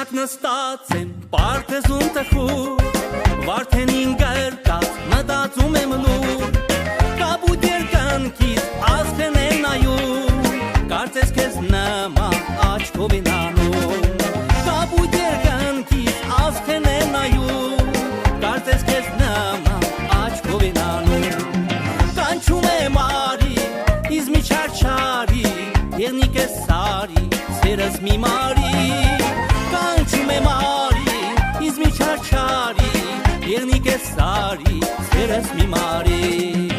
Ժամանակ նստած եմ պարտեզում տխուր, Վարդենին գրկած մտածում եմ լուր, Կապույտ երկնքից աստղերն են նայում, Կարծես քեզ նման աչքով են անում, Կապույտ երկնքից աստղերն են նայում, Կարծես քեզ նման աչքով են անում, Կանչում եմ արի, իզմի չարչարի, Եղնիկ է սարի, սերս մի մարի, Կանչում եմ արի, իզմի չարչարի, Եղնիկ է սարի, սերս մի մարի